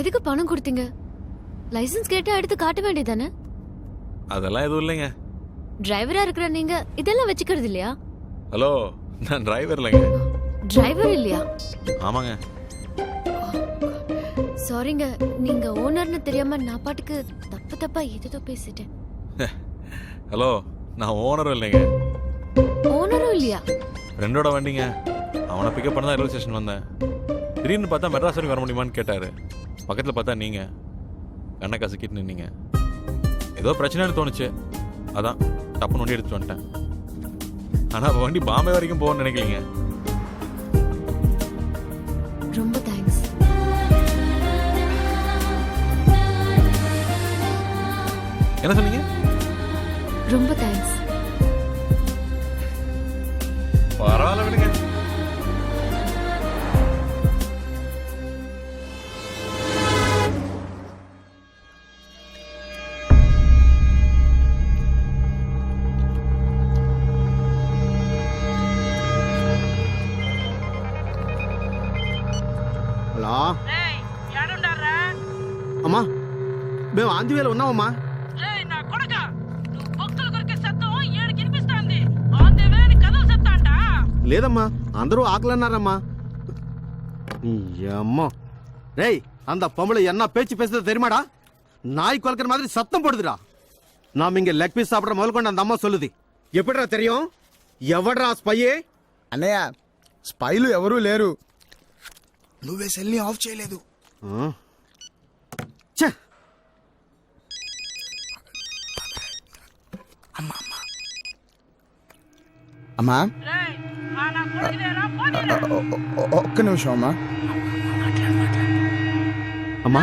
எதுக்கு பணம் கொடுத்தீங்க? லைசென்ஸ் கேட்டா எடுத்து காட்ட வேண்டியதானே? அதெல்லாம் எதுவும் இல்லைங்க. டிரைவரா இருக்கிற நீங்க இதெல்லாம் வச்சுக்கிறது இல்லையா? ஹலோ, நான் டிரைவர் இல்லைங்க. டிரைவர் இல்லையா? ஆமாங்க. சாரிங்க, நீங்க ஓனர்னு தெரியாம நான் பாட்டுக்கு தப்பா ஏதோ பேசிட்டேன். ஹலோ, நான் ஓனரும் இல்லைங்க. ஓனரும் இல்லையா? ஃப்ரெண்டோட வண்டிங்க. அவனை பிக்கப் பண்ண தான் ரயில்வே ஸ்டேஷன் வந்தேன். திடீர்னு பார்த்தா மெட்ராஸ் வரைக்கும் வர முடியுமான்னு கேட்டாரு. பக்கத்தில் பார்த்தா நீங்க கண்ணை கசக்கிட்டு நின்னீங்க. ஏதோ பிரச்சனைன்னு தோணுச்சு, அதான் டப்புன்னு வண்டி எடுத்துட்டு வந்துட்டேன். ஆனால் வண்டி பாம்பே வரைக்கும் போகணும்னு நினைக்கலீங்க. ரொம்ப தேங்க்ஸ். என்ன சொன்னீங்க? ரொம்ப தேங்க்ஸ். பரவாயில்ல விடுங்க. హలో అమ్మా, మేము ఆంధ్రవేళ ఉన్నామమ్మా. లేదమ్మా, అందరూ ఆకలన్నారమ్మా. అమ్మో రేయ్, அந்த பொம்பளை என்ன பேச்சு பேசுறது தெரியுமாடா? நாய் குலைக்கிற மாதிரி சத்தம் போடுதுடா. நாம இங்க லெக் பீஸ் சாப்பிட்ற முதல் கொண்டு அந்த அம்மா சொல்லுது. எப்படிடா தெரியும்? ఎవడ్రా స్పైయే? అన్నయ్య, స్పైలు ఎవరూ లేరు. నువ్వే సెల్ని ఆఫ్ చేయలేదు. అమ్మా, ఒక్క నిమిషం అమ్మా. అమ్మా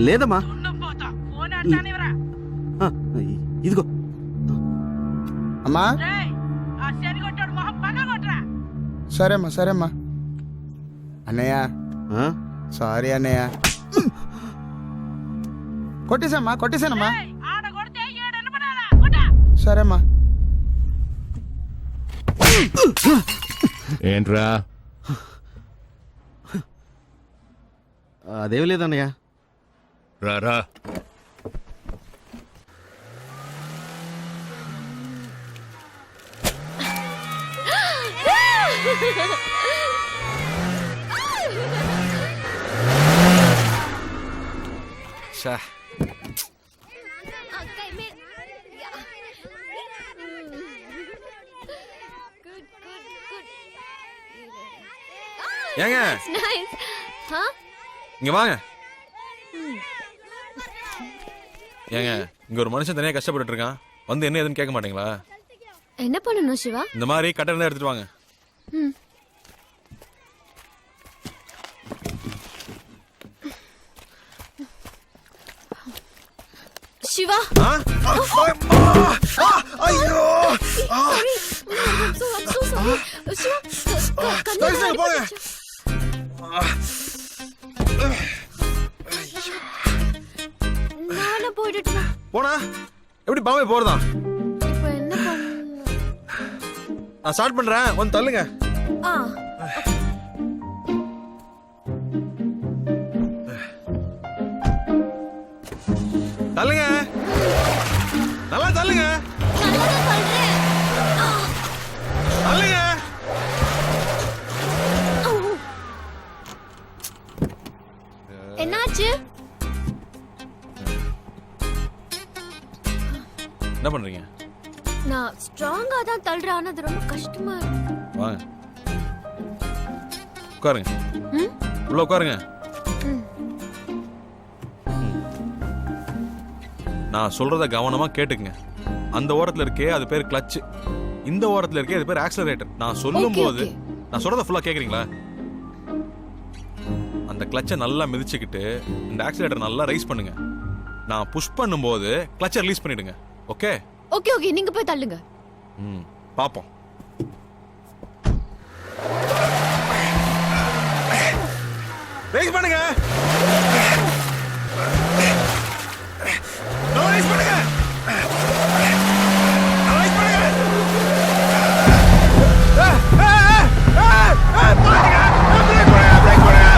లేదమ్మా, ఇదిగో అమ్మా. సరే అమ్మా, సరే అమ్మా. అన్నయ్య సారీ అన్నయ్య. కొట్టేసామ్మా, కొట్టేసానమ్మా. సరే అమ్మా. ఏంట్రా? అదేం లేదన్నయ్య. రారా. ஏங்க இங்க வாங்க. ஏங்க, இங்க ஒரு மனுஷன் தனியா கஷ்டப்பட்டு இருக்கான். வந்து என்ன ஏதுன்னு கேட்க மாட்டீங்களா? என்ன பண்ணணும் சிவா? இந்த மாதிரி கட்டை இருந்தா எடுத்துட்டு வாங்க. சிவா, ஐயோ, போனா எப்படி பாம்பே போறதா? இப்போ என்ன பண்ண? நான் ஸ்டார்ட் பண்றேன், வந்து தள்ளுங்க. தள்ளுங்க, நல்லா தள்ளுங்க, தள்ளுங்க. என்னாச்சு? என்ன பண்றீங்க? நான் ஸ்ட்ராங்கா தான் தள்ளுறேன், ஆனா அது ரொம்ப கஷ்டமா இருக்கு. வாங்க, உட்காருங்க. உள்ள உட்காருங்க. நான் சொல்றத கவனமா கேட்டுக்குங்க. அந்த ஓரத்துல இருக்கே அது பேர் கிளட்ச், இந்த ஓரத்துல இருக்கே அது பேர் ஆக்ஸலரேட்டர். நான் சொல்லும் போது நான் சொல்றத ஃபுல்லா கேக்குறீங்களா? அந்த கிளட்சை நல்லா மிதிச்சுக்கிட்டு இந்த ஆக்ஸலரேட்டர் நல்லா ரைஸ் பண்ணுங்க. நான் புஷ் பண்ணும்போது கிளட்சை ரிலீஸ் பண்ணிடுங்க. ஓகே ஓகே ஓகே, நீங்க போய் தள்ளுங்க. பாப்போம். ரைஸ் பண்ணுங்க, ரைஸ் பண்ணுங்க, ரைஸ் பண்ணுங்க. பிரேக் பண்ணுங்க, பிரேக் பண்ணுங்க.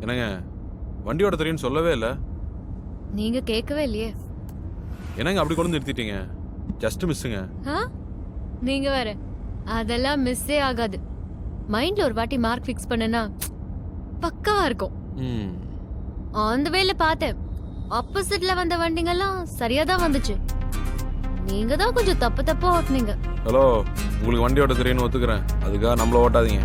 என்னங்க வண்டியோட தெரியும்னு சொல்லவே இல்லை. நீங்க கேட்கவே இல்லையே. என்னங்க அப்படி கொண்டு வந்து நிறுத்திட்டீங்க? ஜஸ்ட் மிஸ்ஸுங்க. ஆ? நீங்க வேற அதெல்லாம் மிஸ்ஸே ஆகாது. மைண்ட்ல ஒரு வாட்டி மார்க் ஃபிக்ஸ் பண்ணனா பக்காவா இருக்கும். ம் ஆன் த வேல பார்த்தேன். ஆப்போசிட்ல வந்த வண்டிங்கெல்லாம் சரியா தான் வந்துச்சு. நீங்க தான் கொஞ்சம் தப்பா ஓட்டுனீங்க. ஹலோ, உங்களுக்கு வண்டியோட தெரியும்னு ஒத்துக்கிறேன், அதுக்காக நம்மள ஓட்டாதீங்க.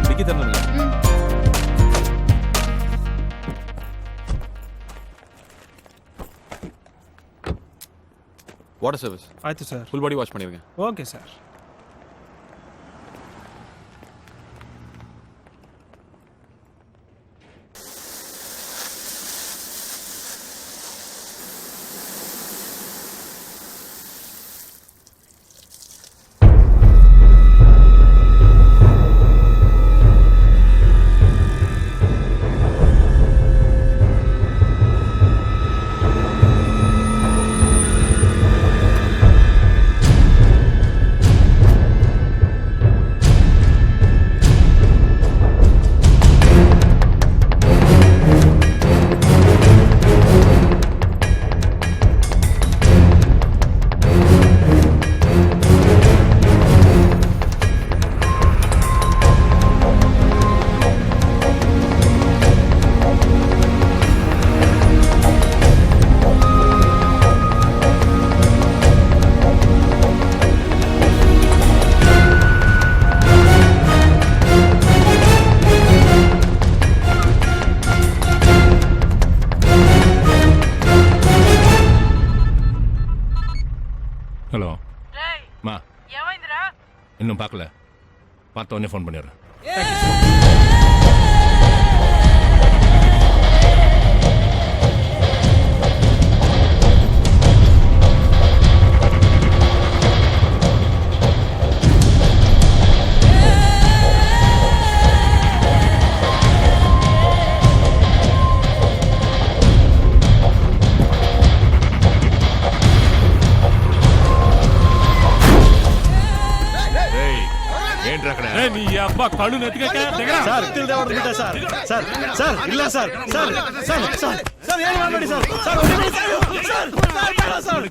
டிக்கி தரணுங்க. வாட்டர் சர்வீஸ் ಆಯ್ತು ಸರ್. ஃபுல் பாடி வாஷ் பண்ணிருங்க. Okay sir. ஹலோ மா, இன்னும் பார்க்கல, பார்த்த உடனே ஃபோன் பண்ணிடுறேன். ఏంట్రా అక్కడ? నీ అబ్బా కళ్ళు నెత్తికెక్క దగ్గర ಸರ್ ತಿಳಿದವರು ಬಿಟ್ಟ ಸರ್ ಸರ್ ಸರ್ ಇಲ್ಲ sir sir sir sir sir ಏನು ಮಾಡಬೇಡಿ ಸರ್ ಸರ್ ಹೊಡಿಬೇಡಿ ಸರ್ ಸರ್ ಸರ್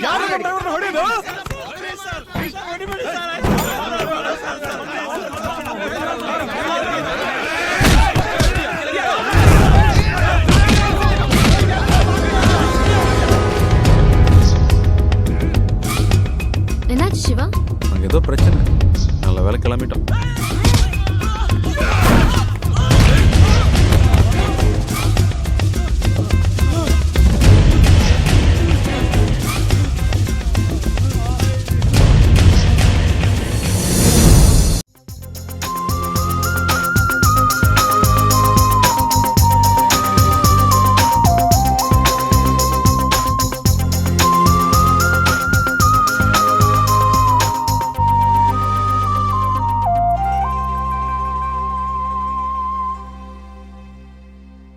ಯಾರು ನಮ್ಮ ಡ್ರೈವರ್ನ ಹೊಡಿಯೋದು ಹೊಡಿಬೇಡಿ என்னாச்சு சிவா? அங்கே ஏதோ பிரச்சனை, நல்ல வேலை கிளம்பிட்டோம்.